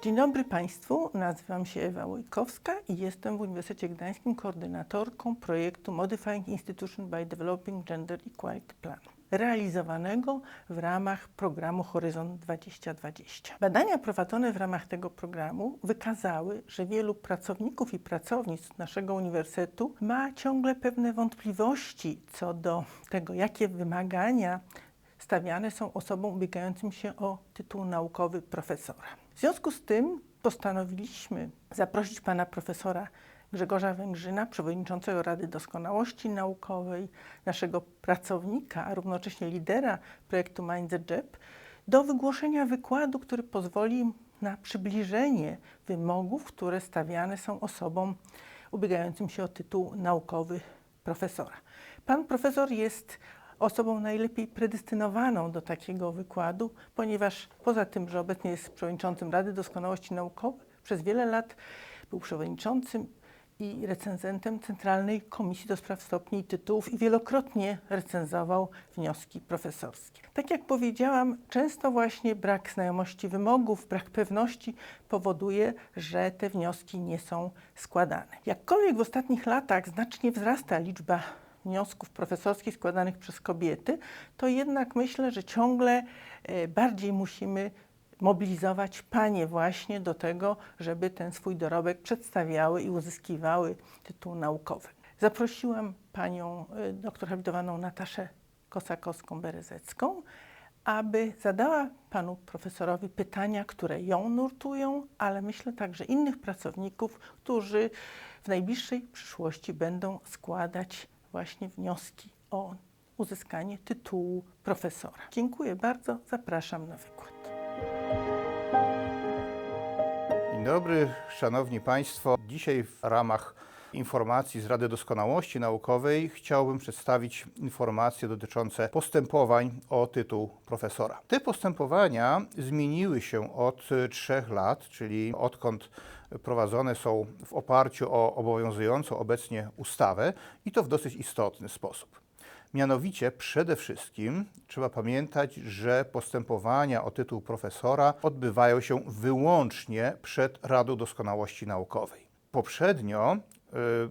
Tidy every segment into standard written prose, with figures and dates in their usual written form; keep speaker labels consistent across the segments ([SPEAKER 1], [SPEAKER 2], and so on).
[SPEAKER 1] Dzień dobry Państwu, nazywam się Ewa Łojkowska i jestem w Uniwersytecie Gdańskim koordynatorką projektu Modifying Institutions by Developing Gender Equality Plan, realizowanego w ramach programu Horyzont 2020. Badania prowadzone w ramach tego programu wykazały, że wielu pracowników i pracownic naszego uniwersytetu ma ciągle pewne wątpliwości co do tego, jakie wymagania stawiane są osobom ubiegającym się o tytuł naukowy profesora. W związku z tym postanowiliśmy zaprosić pana profesora Grzegorza Węgrzyna, przewodniczącego Rady Doskonałości Naukowej, naszego pracownika, a równocześnie lidera projektu Mind the Gap, do wygłoszenia wykładu, który pozwoli na przybliżenie wymogów, które stawiane są osobom ubiegającym się o tytuł naukowy profesora. Pan profesor jest osobą najlepiej predestynowaną do takiego wykładu, ponieważ poza tym, że obecnie jest przewodniczącym Rady Doskonałości Naukowej, przez wiele lat był przewodniczącym i recenzentem Centralnej Komisji do Spraw Stopni i Tytułów i wielokrotnie recenzował wnioski profesorskie. Tak jak powiedziałam, często właśnie brak znajomości wymogów, brak pewności powoduje, że te wnioski nie są składane. Jakkolwiek w ostatnich latach znacznie wzrasta liczba wniosków profesorskich składanych przez kobiety, to jednak myślę, że ciągle bardziej musimy mobilizować panie właśnie do tego, żeby ten swój dorobek przedstawiały i uzyskiwały tytuł naukowy. Zaprosiłam panią doktor habilitowaną Nataszę Kosakowską-Berezecką, aby zadała panu profesorowi pytania, które ją nurtują, ale myślę także innych pracowników, którzy w najbliższej przyszłości będą składać właśnie wnioski o uzyskanie tytułu profesora. Dziękuję bardzo, zapraszam na wykład.
[SPEAKER 2] Dzień dobry, szanowni państwo. Dzisiaj w ramach informacji z Rady Doskonałości Naukowej chciałbym przedstawić informacje dotyczące postępowań o tytuł profesora. Te postępowania zmieniły się od 3 lat, czyli odkąd prowadzone są w oparciu o obowiązującą obecnie ustawę i to w dosyć istotny sposób. Mianowicie przede wszystkim trzeba pamiętać, że postępowania o tytuł profesora odbywają się wyłącznie przed Radą Doskonałości Naukowej. Poprzednio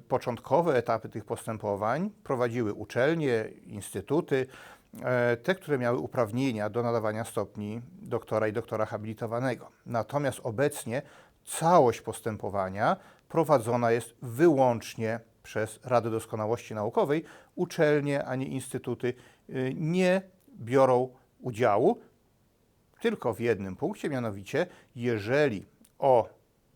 [SPEAKER 2] początkowe etapy tych postępowań prowadziły uczelnie, instytuty, te, które miały uprawnienia do nadawania stopni doktora i doktora habilitowanego. Natomiast obecnie całość postępowania prowadzona jest wyłącznie przez Radę Doskonałości Naukowej. Uczelnie ani instytuty nie biorą udziału, tylko w jednym punkcie, mianowicie jeżeli o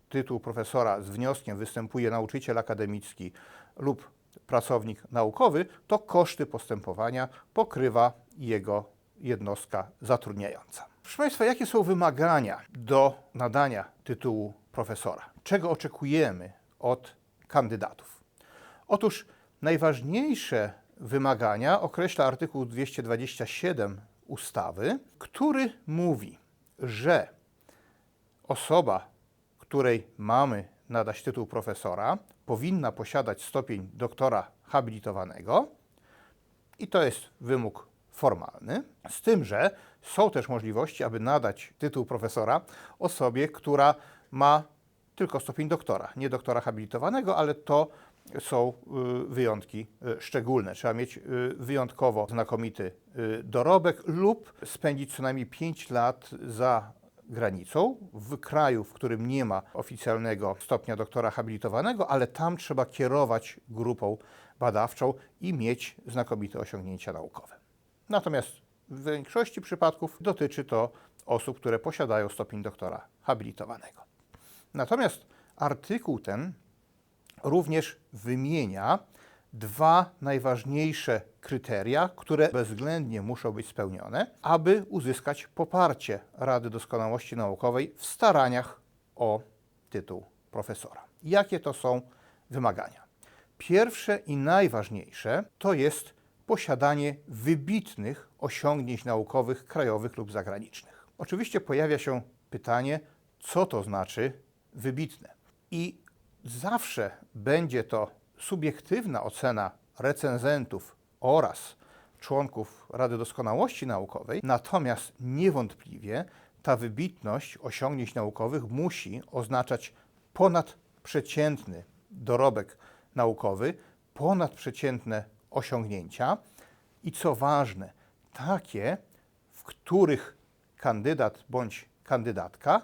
[SPEAKER 2] tytuł profesora z wnioskiem występuje nauczyciel akademicki lub pracownik naukowy, to koszty postępowania pokrywa jego jednostka zatrudniająca. Proszę państwa, jakie są wymagania do nadania tytułu profesora? Czego oczekujemy od kandydatów? Otóż najważniejsze wymagania określa artykuł 227 ustawy, który mówi, że osoba, której mamy nadać tytuł profesora, powinna posiadać stopień doktora habilitowanego i to jest wymóg formalny, z tym, że są też możliwości, aby nadać tytuł profesora osobie, która ma tylko stopień doktora, nie doktora habilitowanego, ale to są wyjątki szczególne. Trzeba mieć wyjątkowo znakomity dorobek lub spędzić co najmniej 5 lat za granicą, w kraju, w którym nie ma oficjalnego stopnia doktora habilitowanego, ale tam trzeba kierować grupą badawczą i mieć znakomite osiągnięcia naukowe. Natomiast w większości przypadków dotyczy to osób, które posiadają stopień doktora habilitowanego. Natomiast artykuł ten również wymienia 2 najważniejsze kryteria, które bezwzględnie muszą być spełnione, aby uzyskać poparcie Rady Doskonałości Naukowej w staraniach o tytuł profesora. Jakie to są wymagania? Pierwsze i najważniejsze to jest posiadanie wybitnych osiągnięć naukowych krajowych lub zagranicznych. Oczywiście pojawia się pytanie, co to znaczy wybitne? I zawsze będzie to subiektywna ocena recenzentów oraz członków Rady Doskonałości Naukowej, natomiast niewątpliwie ta wybitność osiągnięć naukowych musi oznaczać ponadprzeciętny dorobek naukowy, ponadprzeciętne osiągnięcia i co ważne, takie, w których kandydat bądź kandydatka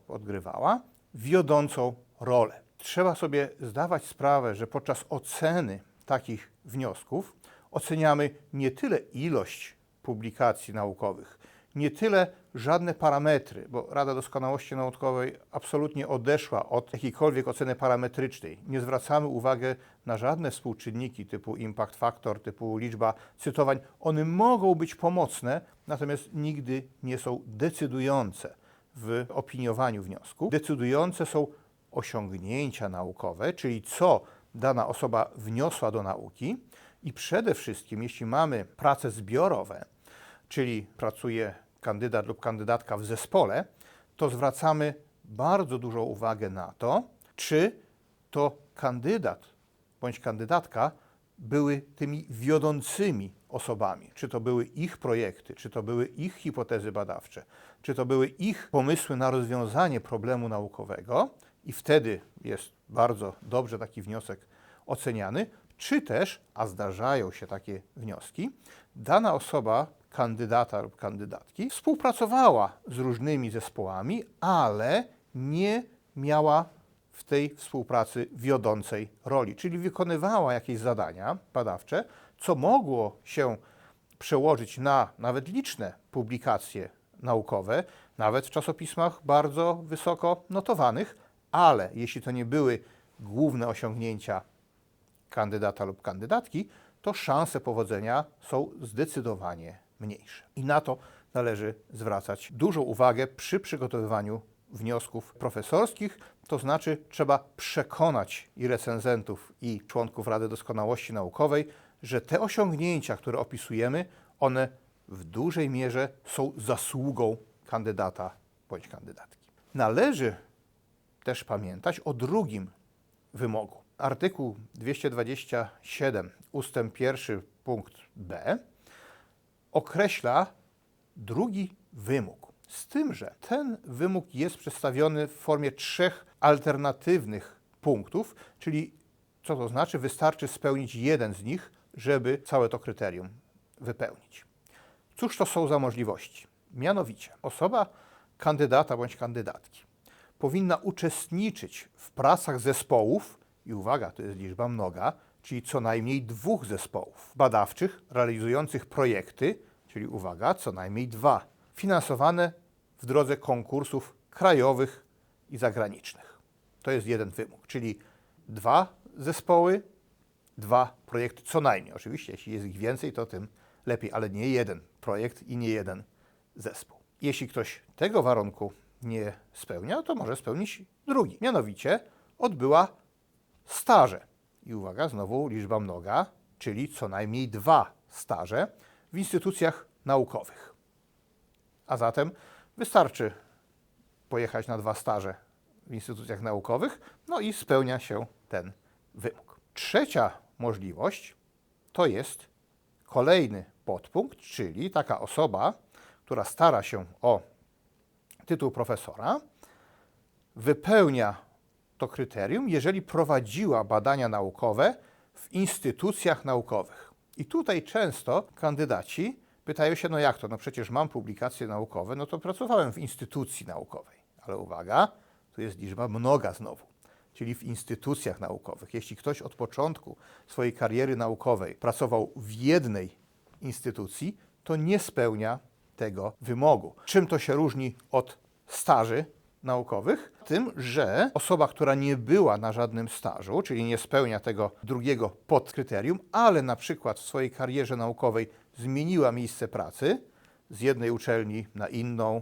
[SPEAKER 2] odgrywała wiodącą rolę. Trzeba sobie zdawać sprawę, że podczas oceny takich wniosków oceniamy nie tyle ilość publikacji naukowych, nie tyle żadne parametry, bo Rada Doskonałości Naukowej absolutnie odeszła od jakiejkolwiek oceny parametrycznej. Nie zwracamy uwagi na żadne współczynniki typu impact factor, typu liczba cytowań. One mogą być pomocne, natomiast nigdy nie są decydujące w opiniowaniu wniosku. Decydujące są osiągnięcia naukowe, czyli co dana osoba wniosła do nauki i przede wszystkim, jeśli mamy prace zbiorowe, czyli pracuje kandydat lub kandydatka w zespole, to zwracamy bardzo dużą uwagę na to, czy to kandydat bądź kandydatka były tymi wiodącymi osobami, czy to były ich projekty, czy to były ich hipotezy badawcze, czy to były ich pomysły na rozwiązanie problemu naukowego i wtedy jest bardzo dobrze taki wniosek oceniany, czy też, a zdarzają się takie wnioski, dana osoba, kandydata lub kandydatki, współpracowała z różnymi zespołami, ale nie miała w tej współpracy wiodącej roli, czyli wykonywała jakieś zadania badawcze, co mogło się przełożyć na nawet liczne publikacje naukowe, nawet w czasopismach bardzo wysoko notowanych, ale jeśli to nie były główne osiągnięcia kandydata lub kandydatki, to szanse powodzenia są zdecydowanie mniejsze. I na to należy zwracać dużą uwagę przy przygotowywaniu wniosków profesorskich, to znaczy trzeba przekonać i recenzentów, i członków Rady Doskonałości Naukowej, że te osiągnięcia, które opisujemy, one w dużej mierze są zasługą kandydata bądź kandydatki. Należy też pamiętać o drugim wymogu. Artykuł 227 ustęp 1 punkt b określa drugi wymóg. Z tym, że ten wymóg jest przedstawiony w formie 3 alternatywnych punktów, czyli co to znaczy? Wystarczy spełnić jeden z nich, żeby całe to kryterium wypełnić. Cóż to są za możliwości? Mianowicie osoba kandydata bądź kandydatki powinna uczestniczyć w pracach zespołów, i uwaga, to jest liczba mnoga, czyli co najmniej 2 zespołów badawczych realizujących projekty, czyli uwaga, co najmniej 2, finansowane w drodze konkursów krajowych i zagranicznych. To jest jeden wymóg, czyli 2 zespoły, 2 projekty co najmniej. Oczywiście, jeśli jest ich więcej, to tym lepiej, ale nie jeden projekt i nie jeden zespół. Jeśli ktoś tego warunku nie spełnia, to może spełnić drugi. Mianowicie odbyła staże. I uwaga, znowu liczba mnoga, czyli co najmniej 2 staże w instytucjach naukowych. A zatem wystarczy pojechać na 2 staże w instytucjach naukowych, no i spełnia się ten wymóg. Trzecia możliwość to jest kolejny podpunkt, czyli taka osoba, która stara się o tytuł profesora, wypełnia to kryterium, jeżeli prowadziła badania naukowe w instytucjach naukowych. I tutaj często kandydaci pytają się, no jak to, no przecież mam publikacje naukowe, no to pracowałem w instytucji naukowej. Ale uwaga, tu jest liczba mnoga znowu, czyli w instytucjach naukowych. Jeśli ktoś od początku swojej kariery naukowej pracował w jednej instytucji, to nie spełnia tego wymogu. Czym to się różni od staży naukowych? Tym, że osoba, która nie była na żadnym stażu, czyli nie spełnia tego drugiego podkryterium, ale na przykład w swojej karierze naukowej zmieniła miejsce pracy z jednej uczelni na inną,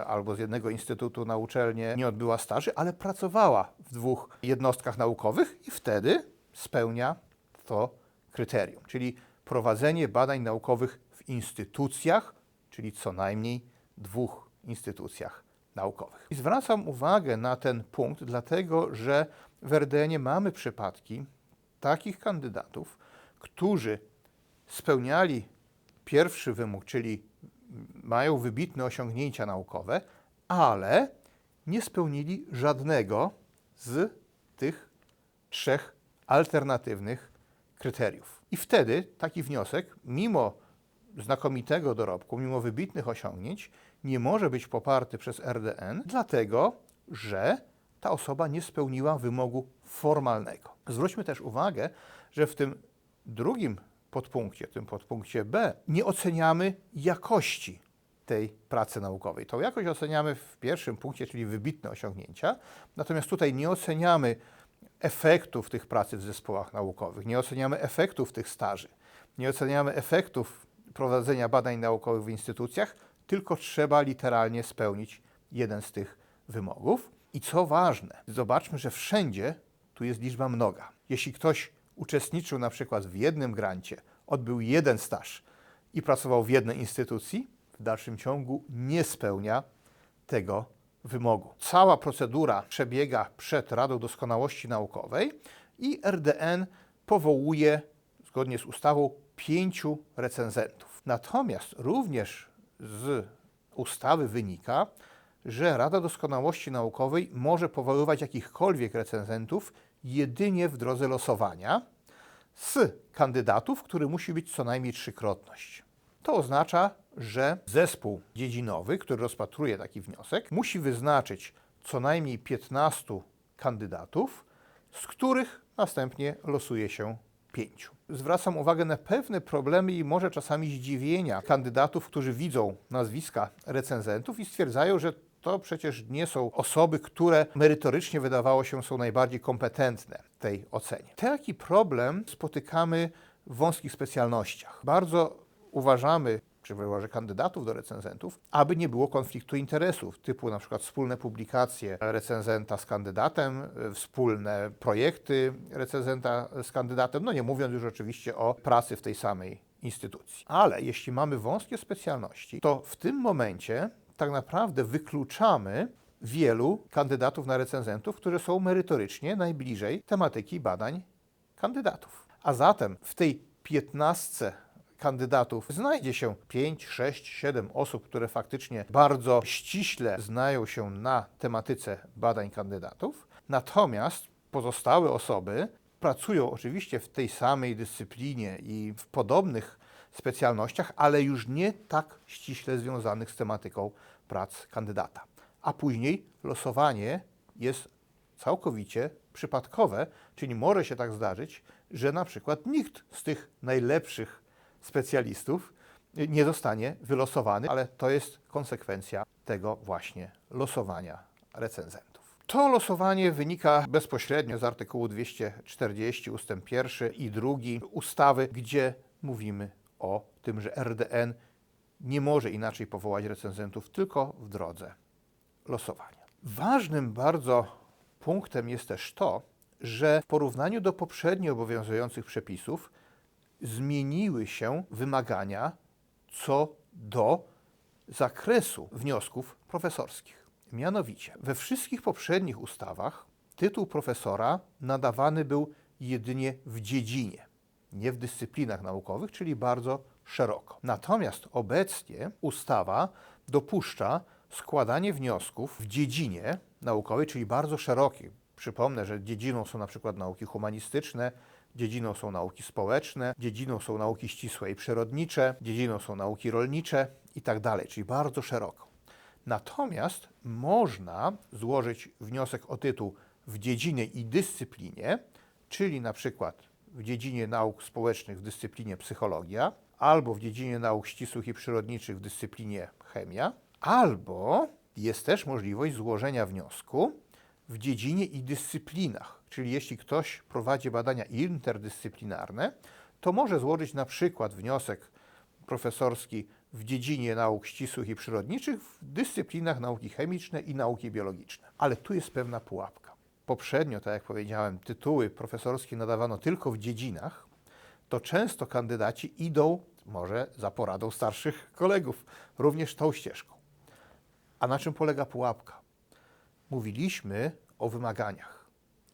[SPEAKER 2] albo z jednego instytutu na uczelnię, nie odbyła staży, ale pracowała w 2 jednostkach naukowych i wtedy spełnia to kryterium, czyli prowadzenie badań naukowych w instytucjach, czyli co najmniej 2 instytucjach naukowych. I zwracam uwagę na ten punkt, dlatego że w RDN mamy przypadki takich kandydatów, którzy spełniali pierwszy wymóg, czyli mają wybitne osiągnięcia naukowe, ale nie spełnili żadnego z tych 3 alternatywnych kryteriów. I wtedy taki wniosek, mimo znakomitego dorobku, mimo wybitnych osiągnięć, nie może być poparty przez RDN, dlatego że ta osoba nie spełniła wymogu formalnego. Zwróćmy też uwagę, że w tym drugim podpunkcie, tym podpunkcie B, nie oceniamy jakości tej pracy naukowej. Tą jakość oceniamy w pierwszym punkcie, czyli wybitne osiągnięcia, natomiast tutaj nie oceniamy efektów tych pracy w zespołach naukowych, nie oceniamy efektów tych staży, nie oceniamy efektów prowadzenia badań naukowych w instytucjach, tylko trzeba literalnie spełnić jeden z tych wymogów. I co ważne, zobaczmy, że wszędzie tu jest liczba mnoga. Jeśli ktoś uczestniczył na przykład w jednym grancie, odbył jeden staż i pracował w jednej instytucji, w dalszym ciągu nie spełnia tego wymogu. Cała procedura przebiega przed Radą Doskonałości Naukowej i RDN powołuje, zgodnie z ustawą, 5 recenzentów. Natomiast również z ustawy wynika, że Rada Doskonałości Naukowej może powoływać jakichkolwiek recenzentów jedynie w drodze losowania z kandydatów, który musi być co najmniej 3-krotność. To oznacza, że zespół dziedzinowy, który rozpatruje taki wniosek, musi wyznaczyć co najmniej 15 kandydatów, z których następnie losuje się 5. Zwracam uwagę na pewne problemy i może czasami zdziwienia kandydatów, którzy widzą nazwiska recenzentów i stwierdzają, że to przecież nie są osoby, które merytorycznie wydawało się są najbardziej kompetentne w tej ocenie. Taki problem spotykamy w wąskich specjalnościach. Bardzo uważamy przy wyborze kandydatów do recenzentów, aby nie było konfliktu interesów, typu na przykład wspólne publikacje recenzenta z kandydatem, wspólne projekty recenzenta z kandydatem, no nie mówiąc już oczywiście o pracy w tej samej instytucji. Ale jeśli mamy wąskie specjalności, to w tym momencie tak naprawdę wykluczamy wielu kandydatów na recenzentów, którzy są merytorycznie najbliżej tematyki badań kandydatów. A zatem w tej 15 kandydatów znajdzie się 5, 6, 7 osób, które faktycznie bardzo ściśle znają się na tematyce badań kandydatów, natomiast pozostałe osoby pracują oczywiście w tej samej dyscyplinie i w podobnych specjalnościach, ale już nie tak ściśle związanych z tematyką prac kandydata. A później losowanie jest całkowicie przypadkowe, czyli może się tak zdarzyć, że na przykład nikt z tych najlepszych specjalistów nie zostanie wylosowany, ale to jest konsekwencja tego właśnie losowania recenzentów. To losowanie wynika bezpośrednio z artykułu 240 ust. 1 i 2 ustawy, gdzie mówimy o tym, że RDN nie może inaczej powołać recenzentów, tylko w drodze losowania. Ważnym bardzo punktem jest też to, że w porównaniu do poprzednio obowiązujących przepisów zmieniły się wymagania co do zakresu wniosków profesorskich. Mianowicie, we wszystkich poprzednich ustawach tytuł profesora nadawany był jedynie w dziedzinie, nie w dyscyplinach naukowych, czyli bardzo szeroko. Natomiast obecnie ustawa dopuszcza składanie wniosków w dziedzinie naukowej, czyli bardzo szerokiej. Przypomnę, że dziedziną są na przykład nauki humanistyczne, dziedziną są nauki społeczne, dziedziną są nauki ścisłe i przyrodnicze, dziedziną są nauki rolnicze i tak dalej, czyli bardzo szeroko. Natomiast można złożyć wniosek o tytuł w dziedzinie i dyscyplinie, czyli na przykład w dziedzinie nauk społecznych w dyscyplinie psychologia, albo w dziedzinie nauk ścisłych i przyrodniczych w dyscyplinie chemia, albo jest też możliwość złożenia wniosku w dziedzinie i dyscyplinach, czyli jeśli ktoś prowadzi badania interdyscyplinarne, to może złożyć na przykład wniosek profesorski w dziedzinie nauk ścisłych i przyrodniczych, w dyscyplinach nauki chemiczne i nauki biologiczne. Ale tu jest pewna pułapka. Poprzednio, tak jak powiedziałem, tytuły profesorskie nadawano tylko w dziedzinach, to często kandydaci idą, może za poradą starszych kolegów, również tą ścieżką. A na czym polega pułapka? Mówiliśmy o wymaganiach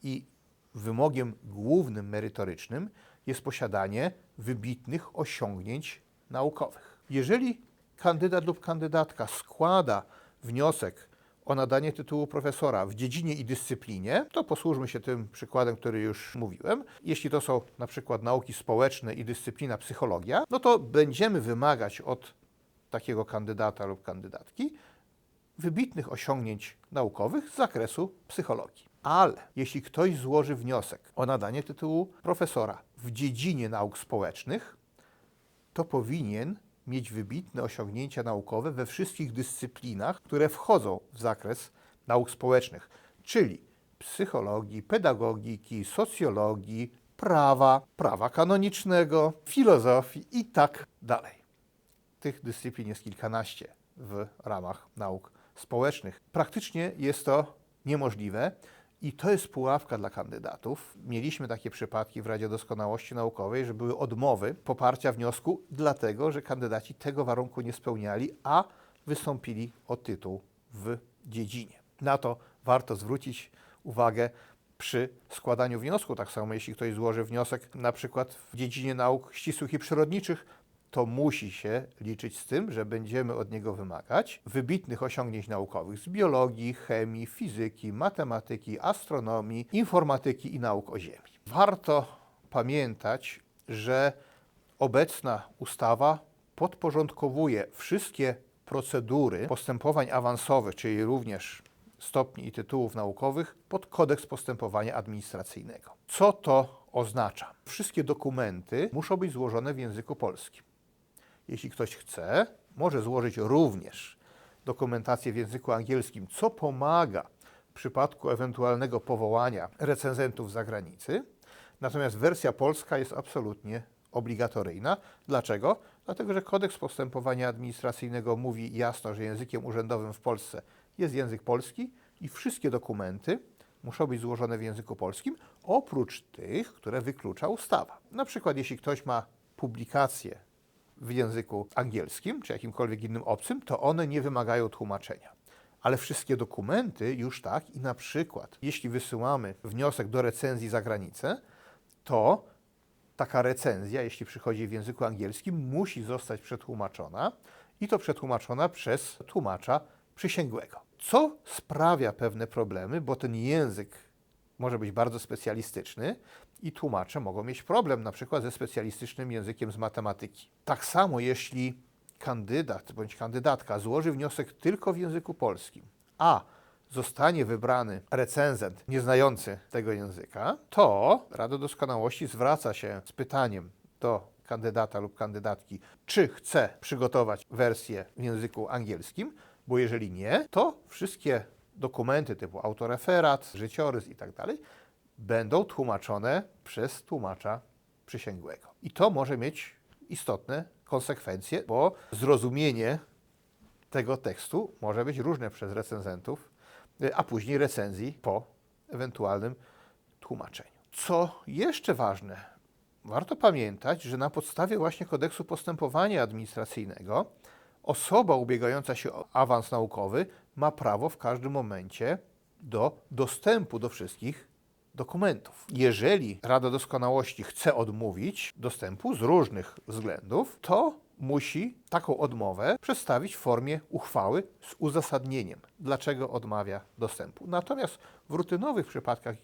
[SPEAKER 2] i wymogiem głównym merytorycznym jest posiadanie wybitnych osiągnięć naukowych. Jeżeli kandydat lub kandydatka składa wniosek o nadanie tytułu profesora w dziedzinie i dyscyplinie, to posłużmy się tym przykładem, który już mówiłem. Jeśli to są na przykład nauki społeczne i dyscyplina psychologia, no to będziemy wymagać od takiego kandydata lub kandydatki wybitnych osiągnięć naukowych z zakresu psychologii. Ale jeśli ktoś złoży wniosek o nadanie tytułu profesora w dziedzinie nauk społecznych, to powinien mieć wybitne osiągnięcia naukowe we wszystkich dyscyplinach, które wchodzą w zakres nauk społecznych, czyli psychologii, pedagogiki, socjologii, prawa kanonicznego, filozofii i tak dalej. Tych dyscyplin jest kilkanaście w ramach nauk społecznych. Praktycznie jest to niemożliwe i to jest pułapka dla kandydatów. Mieliśmy takie przypadki w Radzie Doskonałości Naukowej, że były odmowy poparcia wniosku, dlatego że kandydaci tego warunku nie spełniali, a wystąpili o tytuł w dziedzinie. Na to warto zwrócić uwagę przy składaniu wniosku. Tak samo jeśli ktoś złoży wniosek na przykład w dziedzinie nauk ścisłych i przyrodniczych, to musi się liczyć z tym, że będziemy od niego wymagać wybitnych osiągnięć naukowych z biologii, chemii, fizyki, matematyki, astronomii, informatyki i nauk o Ziemi. Warto pamiętać, że obecna ustawa podporządkowuje wszystkie procedury postępowań awansowych, czyli również stopni i tytułów naukowych, pod Kodeks Postępowania Administracyjnego. Co to oznacza? Wszystkie dokumenty muszą być złożone w języku polskim. Jeśli ktoś chce, może złożyć również dokumentację w języku angielskim, co pomaga w przypadku ewentualnego powołania recenzentów z zagranicy. Natomiast wersja polska jest absolutnie obligatoryjna. Dlaczego? Dlatego, że Kodeks Postępowania Administracyjnego mówi jasno, że językiem urzędowym w Polsce jest język polski i wszystkie dokumenty muszą być złożone w języku polskim, oprócz tych, które wyklucza ustawa. Na przykład jeśli ktoś ma publikację w języku angielskim czy jakimkolwiek innym obcym, to one nie wymagają tłumaczenia. Ale wszystkie dokumenty już tak i na przykład jeśli wysyłamy wniosek do recenzji za granicę, to taka recenzja, jeśli przychodzi w języku angielskim, musi zostać przetłumaczona i to przetłumaczona przez tłumacza przysięgłego. Co sprawia pewne problemy, bo ten język może być bardzo specjalistyczny i tłumacze mogą mieć problem na przykład ze specjalistycznym językiem z matematyki. Tak samo jeśli kandydat bądź kandydatka złoży wniosek tylko w języku polskim, a zostanie wybrany recenzent nieznający tego języka, to Rada Doskonałości zwraca się z pytaniem do kandydata lub kandydatki, czy chce przygotować wersję w języku angielskim, bo jeżeli nie, to wszystkie dokumenty typu autoreferat, życiorys i tak dalej będą tłumaczone przez tłumacza przysięgłego. I to może mieć istotne konsekwencje, bo zrozumienie tego tekstu może być różne przez recenzentów, a później recenzji po ewentualnym tłumaczeniu. Co jeszcze ważne, warto pamiętać, że na podstawie właśnie Kodeksu Postępowania Administracyjnego osoba ubiegająca się o awans naukowy ma prawo w każdym momencie do dostępu do wszystkich dokumentów. Jeżeli Rada Doskonałości chce odmówić dostępu z różnych względów, to musi taką odmowę przedstawić w formie uchwały z uzasadnieniem, dlaczego odmawia dostępu. Natomiast w rutynowych przypadkach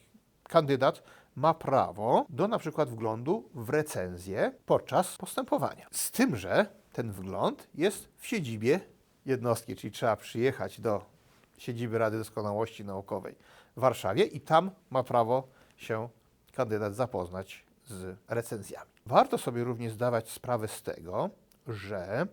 [SPEAKER 2] kandydat ma prawo do na przykład wglądu w recenzję podczas postępowania. Z tym, że ten wgląd jest w siedzibie jednostki, czyli trzeba przyjechać do siedziby Rady Doskonałości Naukowej w Warszawie i tam ma prawo się kandydat zapoznać z recenzjami. Warto sobie również zdawać sprawę z tego, że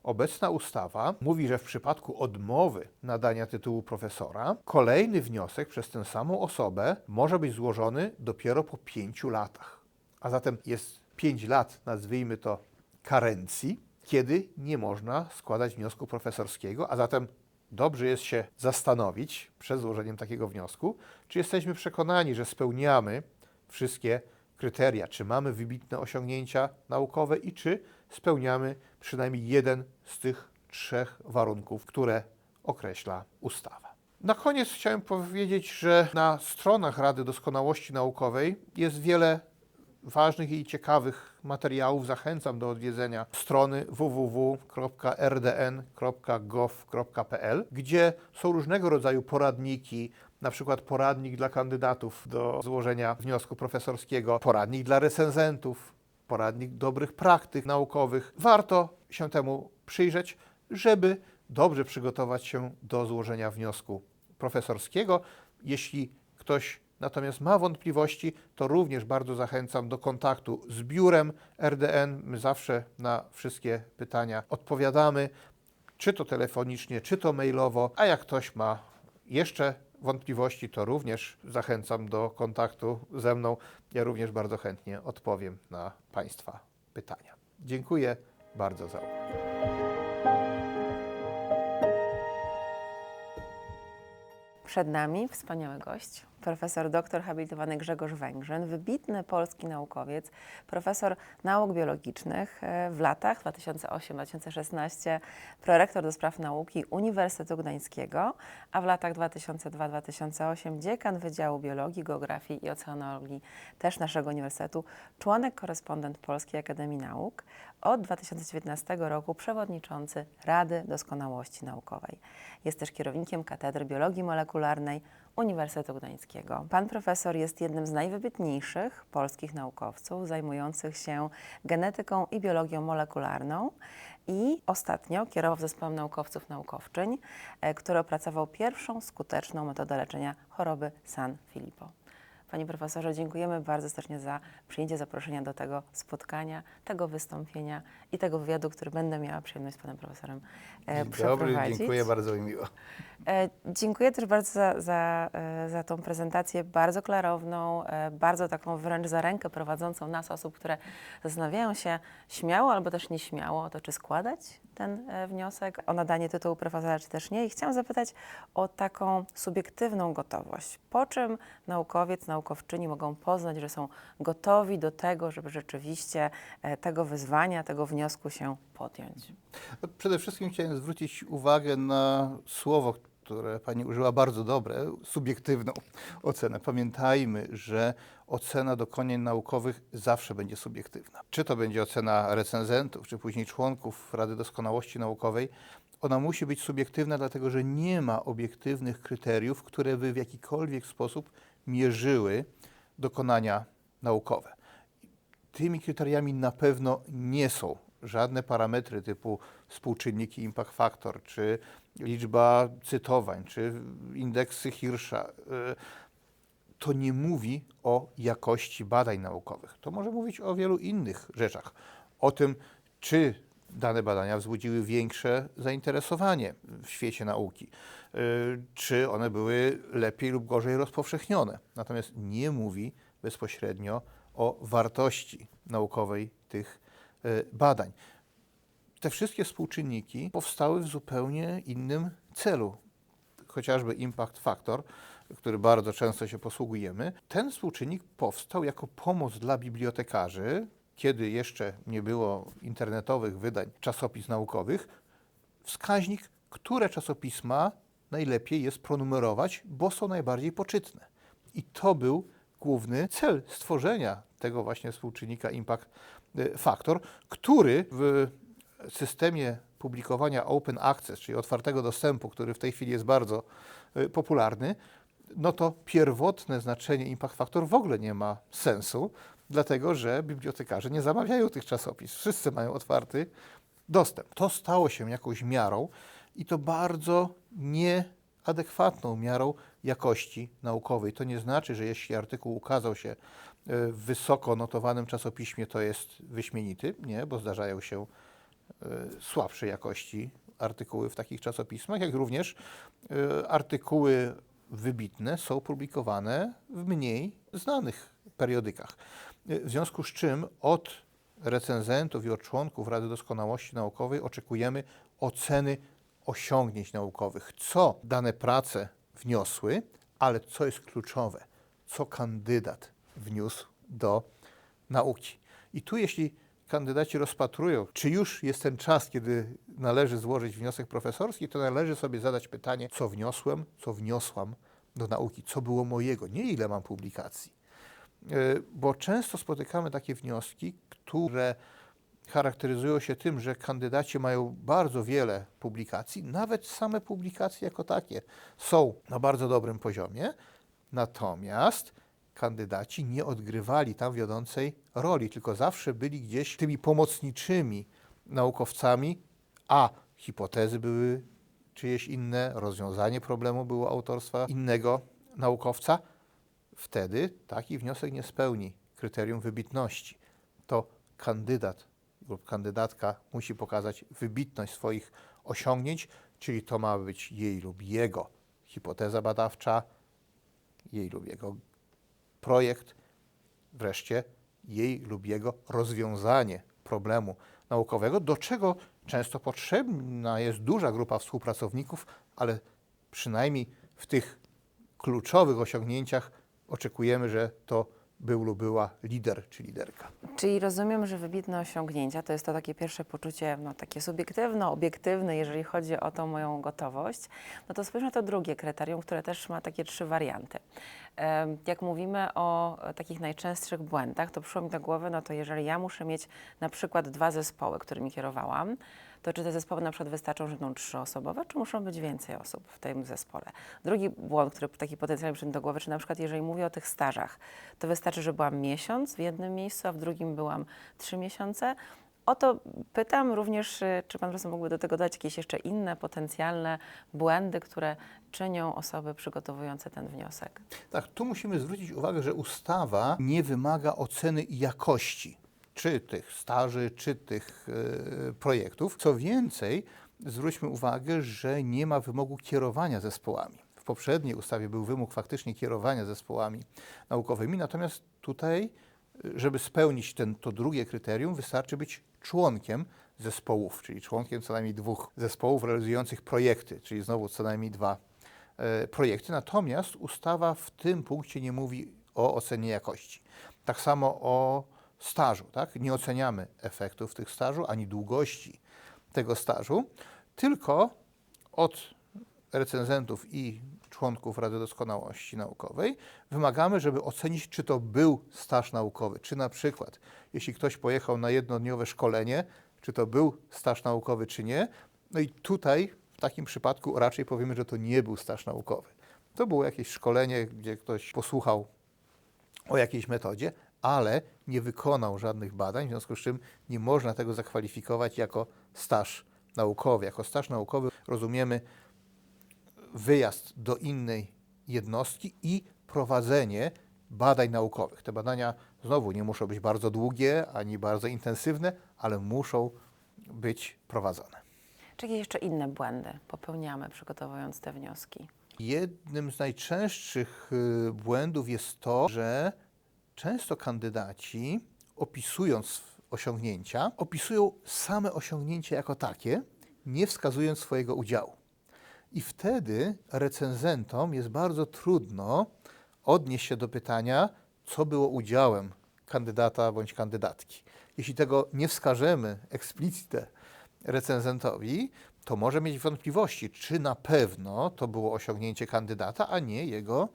[SPEAKER 2] obecna ustawa mówi, że w przypadku odmowy nadania tytułu profesora kolejny wniosek przez tę samą osobę może być złożony dopiero po 5 latach. A zatem jest 5 lat, nazwijmy to, karencji, kiedy nie można składać wniosku profesorskiego, a zatem dobrze jest się zastanowić przed złożeniem takiego wniosku, czy jesteśmy przekonani, że spełniamy wszystkie kryteria, czy mamy wybitne osiągnięcia naukowe i czy spełniamy przynajmniej jeden z tych 3 warunków, które określa ustawa. Na koniec chciałem powiedzieć, że na stronach Rady Doskonałości Naukowej jest wiele ważnych i ciekawych materiałów zachęcam do odwiedzenia strony www.rdn.gov.pl, gdzie są różnego rodzaju poradniki, na przykład poradnik dla kandydatów do złożenia wniosku profesorskiego, poradnik dla recenzentów, poradnik dobrych praktyk naukowych. Warto się temu przyjrzeć, żeby dobrze przygotować się do złożenia wniosku profesorskiego. Jeśli ktoś natomiast ma wątpliwości, to również bardzo zachęcam do kontaktu z biurem RDN. My zawsze na wszystkie pytania odpowiadamy, czy to telefonicznie, czy to mailowo, a jak ktoś ma jeszcze wątpliwości, to również zachęcam do kontaktu ze mną. Ja również bardzo chętnie odpowiem na Państwa pytania. Dziękuję bardzo za uwagę.
[SPEAKER 3] Przed nami wspaniały gość, profesor doktor habilitowany Grzegorz Węgrzyn, wybitny polski naukowiec, profesor nauk biologicznych w latach 2008-2016, prorektor do spraw nauki Uniwersytetu Gdańskiego, a w latach 2002-2008 dziekan Wydziału Biologii, Geografii i Oceanologii też naszego uniwersytetu, członek korespondent Polskiej Akademii Nauk, od 2019 roku przewodniczący Rady Doskonałości Naukowej. Jest też kierownikiem Katedry Biologii Molekularnej Uniwersytetu Gdańskiego. Pan profesor jest jednym z najwybitniejszych polskich naukowców zajmujących się genetyką i biologią molekularną i ostatnio kierował zespołem naukowców naukowczyń, który opracował pierwszą skuteczną metodę leczenia choroby San Filippo. Panie profesorze, dziękujemy bardzo serdecznie za przyjęcie zaproszenia do tego spotkania, tego wystąpienia i tego wywiadu, który będę miała przyjemność z panem profesorem przeprowadzić.
[SPEAKER 2] Dobry, dziękuję, bardzo mi miło.
[SPEAKER 3] Dziękuję też bardzo za tą prezentację, bardzo klarowną, bardzo taką wręcz za rękę prowadzącą nas, osób, które zastanawiają się śmiało albo też nieśmiało o to, czy składać ten wniosek o nadanie tytułu profesora, czy też nie. I chciałam zapytać o taką subiektywną gotowość. Po czym naukowiec, naukowczyni mogą poznać, że są gotowi do tego, żeby rzeczywiście tego wyzwania, tego wniosku się podjąć?
[SPEAKER 2] Przede wszystkim chciałem zwrócić uwagę na słowo, które Pani użyła, bardzo dobre, subiektywną ocenę. Pamiętajmy, że ocena dokonań naukowych zawsze będzie subiektywna. Czy to będzie ocena recenzentów, czy później członków Rady Doskonałości Naukowej, ona musi być subiektywna, dlatego że nie ma obiektywnych kryteriów, które by w jakikolwiek sposób mierzyły dokonania naukowe. Tymi kryteriami na pewno nie są żadne parametry typu współczynniki impact factor, czy liczba cytowań, czy indeksy Hirscha. To nie mówi o jakości badań naukowych. To może mówić o wielu innych rzeczach. O tym, czy dane badania wzbudziły większe zainteresowanie w świecie nauki, czy one były lepiej lub gorzej rozpowszechnione. Natomiast nie mówi bezpośrednio o wartości naukowej tych badań. Te wszystkie współczynniki powstały w zupełnie innym celu. Chociażby impact factor, który bardzo często się posługujemy, ten współczynnik powstał jako pomoc dla bibliotekarzy, kiedy jeszcze nie było internetowych wydań czasopism naukowych, wskaźnik, które czasopisma najlepiej jest pronumerować, bo są najbardziej poczytne. I to był główny cel stworzenia tego właśnie współczynnika impact factor, który w systemie publikowania open access, czyli otwartego dostępu, który w tej chwili jest bardzo popularny, no to pierwotne znaczenie impact factor w ogóle nie ma sensu, dlatego że bibliotekarze nie zamawiają tych czasopism. Wszyscy mają otwarty dostęp. To stało się jakąś miarą i to bardzo nieadekwatną miarą jakości naukowej. To nie znaczy, że jeśli artykuł ukazał się w wysoko notowanym czasopiśmie, to jest wyśmienity. Nie, bo zdarzają się słabszej jakości artykuły w takich czasopismach, jak również artykuły wybitne są publikowane w mniej znanych periodykach. W związku z czym od recenzentów i od członków Rady Doskonałości Naukowej oczekujemy oceny osiągnięć naukowych, co dane prace wniosły, ale co jest kluczowe, co kandydat wniósł do nauki. I tu jeśli kandydaci rozpatrują, czy już jest ten czas, kiedy należy złożyć wniosek profesorski, to należy sobie zadać pytanie, co wniosłem, co wniosłam do nauki, co było mojego, nie ile mam publikacji. bo często spotykamy takie wnioski, które charakteryzują się tym, że kandydaci mają bardzo wiele publikacji, nawet same publikacje jako takie są na bardzo dobrym poziomie, natomiast kandydaci nie odgrywali tam wiodącej roli, tylko zawsze byli gdzieś tymi pomocniczymi naukowcami, a hipotezy były czyjeś inne, rozwiązanie problemu było autorstwa innego naukowca. Wtedy taki wniosek nie spełni kryterium wybitności. To kandydat lub kandydatka musi pokazać wybitność swoich osiągnięć, czyli to ma być jej lub jego hipoteza badawcza, jej lub jego projekt, wreszcie jej lub jego rozwiązanie problemu naukowego, do czego często potrzebna jest duża grupa współpracowników, ale przynajmniej w tych kluczowych osiągnięciach oczekujemy, że to był lub była lider czy liderka.
[SPEAKER 3] Czyli rozumiem, że wybitne osiągnięcia to jest to takie pierwsze poczucie, no takie subiektywne, obiektywne, jeżeli chodzi o tą moją gotowość. No to spójrzmy na to drugie kryterium, które też ma takie 3 warianty. Jak mówimy o takich najczęstszych błędach, to przyszło mi do głowy, no to jeżeli ja muszę mieć na przykład 2 zespoły, którymi kierowałam, to czy te zespoły na przykład wystarczą, że będą 3-osobowe, czy muszą być więcej osób w tym zespole? Drugi błąd, który taki potencjalnie przyszedł do głowy, czy na przykład jeżeli mówię o tych stażach, to wystarczy, że byłam miesiąc w jednym miejscu, a w drugim byłam 3 miesiące. O to pytam również, czy pan profesor mógłby do tego dodać jakieś jeszcze inne potencjalne błędy, które czynią osoby przygotowujące ten wniosek?
[SPEAKER 2] Tak, tu musimy zwrócić uwagę, że ustawa nie wymaga oceny jakości czy tych staży, czy tych projektów. Co więcej, zwróćmy uwagę, że nie ma wymogu kierowania zespołami. W poprzedniej ustawie był wymóg faktycznie kierowania zespołami naukowymi, natomiast tutaj, żeby spełnić to drugie kryterium, wystarczy być członkiem zespołów, czyli członkiem co najmniej 2 zespołów realizujących projekty, czyli znowu co najmniej 2 projekty. Natomiast ustawa w tym punkcie nie mówi o ocenie jakości. Tak samo o stażu, tak? Nie oceniamy efektów tych stażu, ani długości tego stażu, tylko od recenzentów i członków Rady Doskonałości Naukowej wymagamy, żeby ocenić, czy to był staż naukowy, czy na przykład, jeśli ktoś pojechał na jednodniowe szkolenie, czy to był staż naukowy, czy nie. No i tutaj w takim przypadku raczej powiemy, że to nie był staż naukowy. To było jakieś szkolenie, gdzie ktoś posłuchał o jakiejś metodzie, ale nie wykonał żadnych badań, w związku z czym nie można tego zakwalifikować jako staż naukowy. Jako staż naukowy rozumiemy wyjazd do innej jednostki i prowadzenie badań naukowych. Te badania znowu nie muszą być bardzo długie ani bardzo intensywne, ale muszą być prowadzone.
[SPEAKER 3] Czy jakieś jeszcze inne błędy popełniamy, przygotowując te wnioski?
[SPEAKER 2] Jednym z najczęstszych błędów jest to, że często kandydaci, opisując osiągnięcia, opisują same osiągnięcia jako takie, nie wskazując swojego udziału. I wtedy recenzentom jest bardzo trudno odnieść się do pytania, co było udziałem kandydata bądź kandydatki. Jeśli tego nie wskażemy explicite recenzentowi, to może mieć wątpliwości, czy na pewno to było osiągnięcie kandydata, a nie jego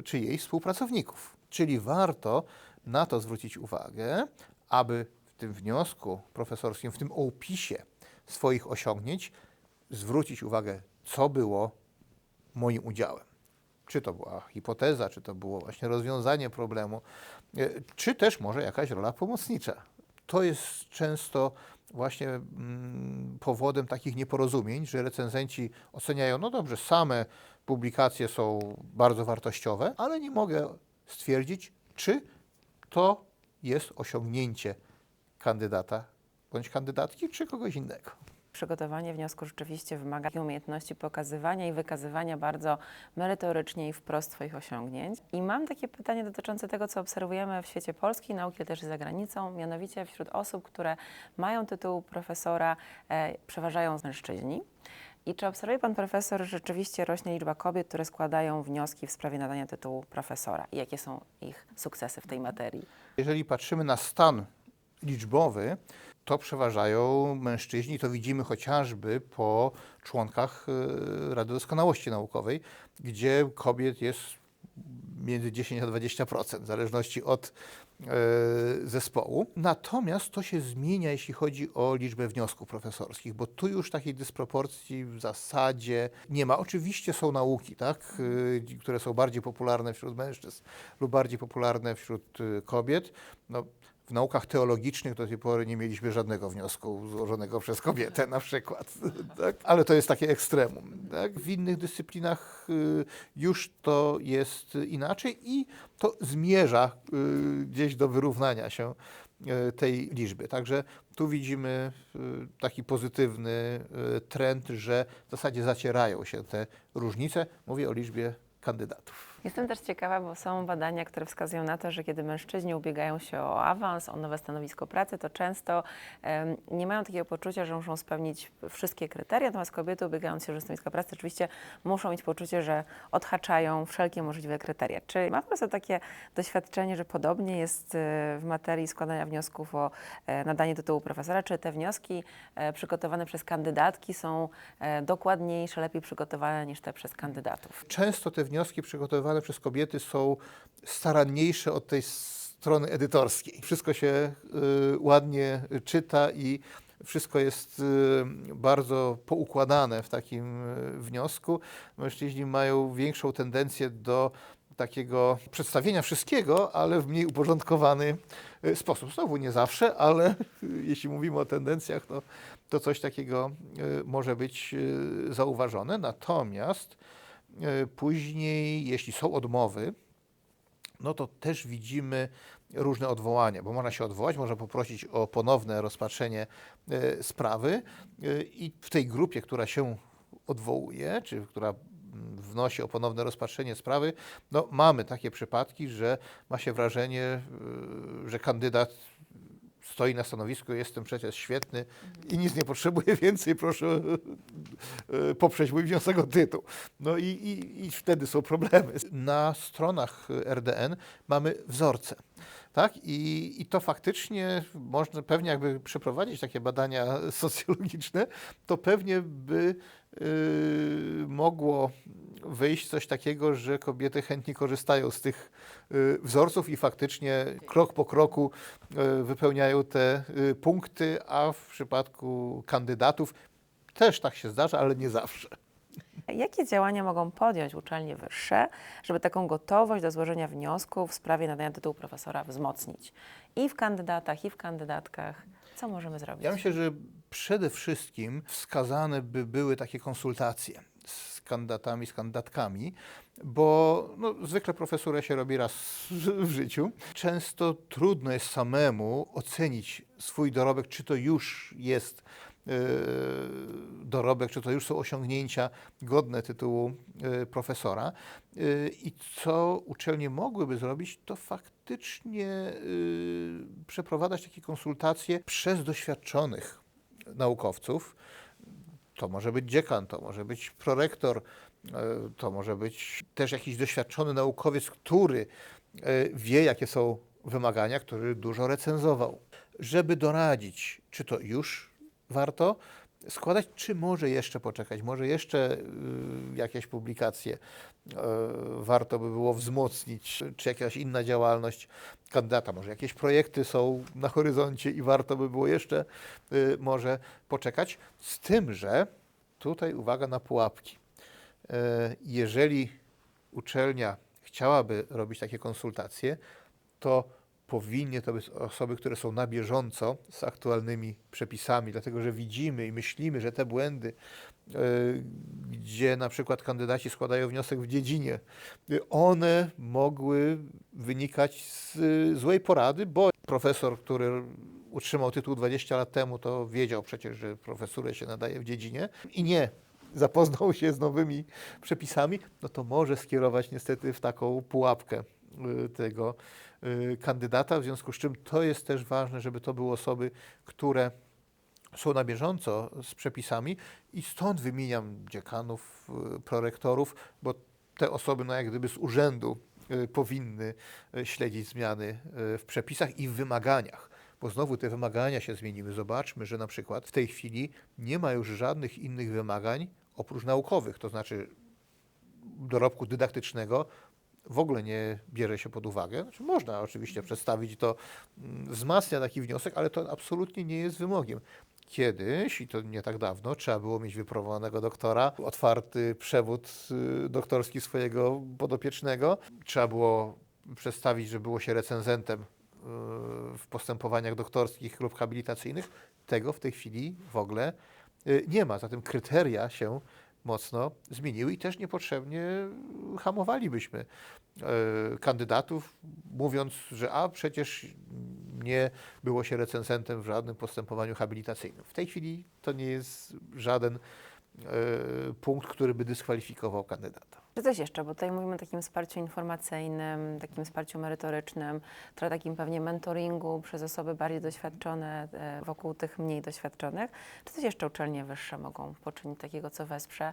[SPEAKER 2] czy jej współpracowników. Czyli warto na to zwrócić uwagę, aby w tym wniosku profesorskim, w tym opisie swoich osiągnięć zwrócić uwagę, co było moim udziałem. Czy to była hipoteza, czy to było właśnie rozwiązanie problemu, czy też może jakaś rola pomocnicza. To jest często właśnie powodem takich nieporozumień, że recenzenci oceniają, no dobrze, same publikacje są bardzo wartościowe, ale nie mogę stwierdzić, czy to jest osiągnięcie kandydata bądź kandydatki, czy kogoś innego.
[SPEAKER 3] Przygotowanie wniosku rzeczywiście wymaga umiejętności pokazywania i wykazywania bardzo merytorycznie i wprost swoich osiągnięć. I mam takie pytanie dotyczące tego, co obserwujemy w świecie polskiej nauki, ale też za granicą, mianowicie wśród osób, które mają tytuł profesora, przeważają mężczyźni. I czy obserwuje pan profesor, że rzeczywiście rośnie liczba kobiet, które składają wnioski w sprawie nadania tytułu profesora? I jakie są ich sukcesy w tej materii?
[SPEAKER 2] Jeżeli patrzymy na stan liczbowy, to przeważają mężczyźni. To widzimy chociażby po członkach Rady Doskonałości Naukowej, gdzie kobiet jest między 10 a 20%, w zależności od zespołu. Natomiast to się zmienia, jeśli chodzi o liczbę wniosków profesorskich, bo tu już takiej dysproporcji w zasadzie nie ma. Oczywiście są nauki, tak, które są bardziej popularne wśród mężczyzn lub bardziej popularne wśród kobiet. No, w naukach teologicznych do tej pory nie mieliśmy żadnego wniosku złożonego przez kobietę na przykład, tak? Ale to jest takie ekstremum. Tak? W innych dyscyplinach już to jest inaczej i to zmierza gdzieś do wyrównania się tej liczby. Także tu widzimy taki pozytywny trend, że w zasadzie zacierają się te różnice. Mówię o liczbie kandydatów.
[SPEAKER 3] Jestem też ciekawa, bo są badania, które wskazują na to, że kiedy mężczyźni ubiegają się o awans, o nowe stanowisko pracy, to często nie mają takiego poczucia, że muszą spełnić wszystkie kryteria, natomiast kobiety ubiegając się o stanowisko pracy oczywiście muszą mieć poczucie, że odhaczają wszelkie możliwe kryteria. Czy ma po prostu takie doświadczenie, że podobnie jest w materii składania wniosków o nadanie tytułu profesora? Czy te wnioski przygotowane przez kandydatki są dokładniejsze, lepiej przygotowane niż te przez kandydatów?
[SPEAKER 2] Często te wnioski przygotowywane przez kobiety są staranniejsze od tej strony edytorskiej. Wszystko się ładnie czyta i wszystko jest bardzo poukładane w takim wniosku. Mężczyźni mają większą tendencję do takiego przedstawienia wszystkiego, ale w mniej uporządkowany sposób. Znowu nie zawsze, ale jeśli mówimy o tendencjach, to coś takiego może być zauważone. Natomiast później, jeśli są odmowy, no to też widzimy różne odwołania, bo można się odwołać, można poprosić o ponowne rozpatrzenie sprawy i w tej grupie, która się odwołuje, czy która wnosi o ponowne rozpatrzenie sprawy, no mamy takie przypadki, że ma się wrażenie, że kandydat stoi na stanowisku, jestem przecież świetny i nic nie potrzebuję więcej, proszę poprzeć mój wniosek o tytuł. No i wtedy są problemy. Na stronach RDN mamy wzorce. Tak? I to faktycznie można pewnie jakby przeprowadzić takie badania socjologiczne, to pewnie by mogło wyjść coś takiego, że kobiety chętnie korzystają z tych wzorców i faktycznie krok po kroku wypełniają te punkty, a w przypadku kandydatów też tak się zdarza, ale nie zawsze.
[SPEAKER 3] Jakie działania mogą podjąć uczelnie wyższe, żeby taką gotowość do złożenia wniosku w sprawie nadania tytułu profesora wzmocnić? I w kandydatach, i w kandydatkach. Co możemy zrobić?
[SPEAKER 2] Ja myślę, że przede wszystkim wskazane by były takie konsultacje z kandydatami, z kandydatkami, bo no, zwykle profesurę się robi raz w życiu. Często trudno jest samemu ocenić swój dorobek, czy to już jest dorobek, czy to już są osiągnięcia godne tytułu profesora. I co uczelnie mogłyby zrobić, to faktycznie przeprowadzać takie konsultacje przez doświadczonych naukowców. To może być dziekan, to może być prorektor, to może być też jakiś doświadczony naukowiec, który wie, jakie są wymagania, który dużo recenzował, żeby doradzić, czy to już warto składać, czy może jeszcze poczekać, może jeszcze jakieś publikacje warto by było wzmocnić, czy jakaś inna działalność kandydata, może jakieś projekty są na horyzoncie i warto by było jeszcze może poczekać, z tym, że tutaj uwaga na pułapki. Jeżeli uczelnia chciałaby robić takie konsultacje, to powinny to być osoby, które są na bieżąco z aktualnymi przepisami, dlatego że widzimy i myślimy, że te błędy, gdzie na przykład kandydaci składają wniosek w dziedzinie, one mogły wynikać z złej porady, bo profesor, który utrzymał tytuł 20 lat temu, to wiedział przecież, że profesurę się nadaje w dziedzinie i nie zapoznał się z nowymi przepisami, no to może skierować niestety w taką pułapkę tego kandydata, w związku z czym to jest też ważne, żeby to były osoby, które są na bieżąco z przepisami i stąd wymieniam dziekanów, prorektorów, bo te osoby no jak gdyby z urzędu powinny śledzić zmiany w przepisach i w wymaganiach, bo znowu te wymagania się zmieniły. Zobaczmy, że na przykład w tej chwili nie ma już żadnych innych wymagań oprócz naukowych, to znaczy dorobku dydaktycznego w ogóle nie bierze się pod uwagę. Znaczy, można oczywiście przedstawić to, wzmacnia taki wniosek, ale to absolutnie nie jest wymogiem. Kiedyś, i to nie tak dawno, trzeba było mieć wypromowanego doktora, otwarty przewód doktorski swojego podopiecznego. Trzeba było przedstawić, że było się recenzentem w postępowaniach doktorskich lub habilitacyjnych. Tego w tej chwili w ogóle nie ma. Zatem kryteria się mocno zmieniły i też niepotrzebnie hamowalibyśmy kandydatów, mówiąc, że przecież nie było się recenzentem w żadnym postępowaniu habilitacyjnym. W tej chwili to nie jest żaden punkt, który by dyskwalifikował kandydata.
[SPEAKER 3] Czy coś jeszcze, bo tutaj mówimy o takim wsparciu informacyjnym, takim wsparciu merytorycznym, trochę takim pewnie mentoringu przez osoby bardziej doświadczone wokół tych mniej doświadczonych. Czy coś jeszcze uczelnie wyższe mogą poczynić takiego, co wesprze?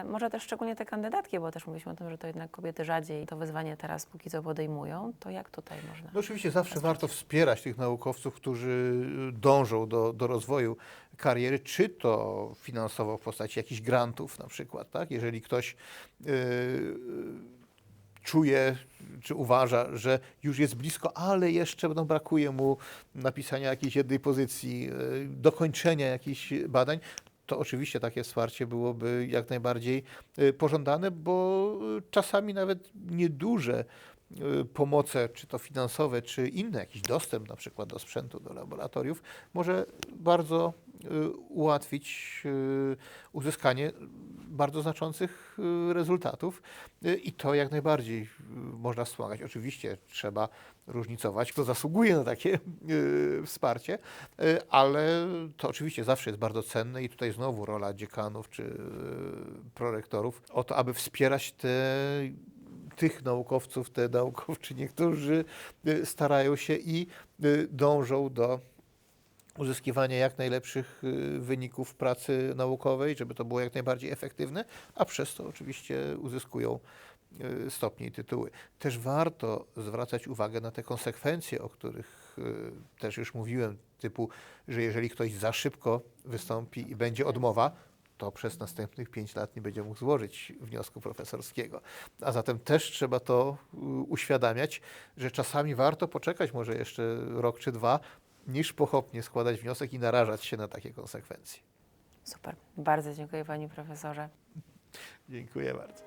[SPEAKER 3] Może też szczególnie te kandydatki, bo też mówiliśmy o tym, że to jednak kobiety rzadziej to wyzwanie teraz póki co podejmują. To jak tutaj można?
[SPEAKER 2] No oczywiście zawsze warto wspierać tych naukowców, którzy dążą do rozwoju kariery, czy to finansowo w postaci jakichś grantów na przykład, tak? Jeżeli ktoś czuje, czy uważa, że już jest blisko, ale jeszcze brakuje mu napisania jakiejś jednej pozycji, dokończenia jakichś badań, to oczywiście takie wsparcie byłoby jak najbardziej pożądane, bo czasami nawet nieduże pomoce, czy to finansowe, czy inne, jakiś dostęp na przykład do sprzętu, do laboratoriów, może bardzo ułatwić uzyskanie bardzo znaczących rezultatów i to jak najbardziej można wspomagać. Oczywiście trzeba różnicować, kto zasługuje na takie wsparcie, ale to oczywiście zawsze jest bardzo cenne i tutaj znowu rola dziekanów czy prorektorów o to, aby wspierać tych naukowców, te naukowczynie, którzy starają się i dążą do uzyskiwania jak najlepszych wyników pracy naukowej, żeby to było jak najbardziej efektywne, a przez to oczywiście uzyskują stopnie i tytuły. Też warto zwracać uwagę na te konsekwencje, o których też już mówiłem, typu, że jeżeli ktoś za szybko wystąpi i będzie odmowa, to przez następnych 5 lat nie będzie mógł złożyć wniosku profesorskiego. A zatem też trzeba to uświadamiać, że czasami warto poczekać może jeszcze rok czy 2, niż pochopnie składać wniosek i narażać się na takie konsekwencje.
[SPEAKER 3] Super. Bardzo dziękuję panie profesorze.
[SPEAKER 2] Dziękuję bardzo.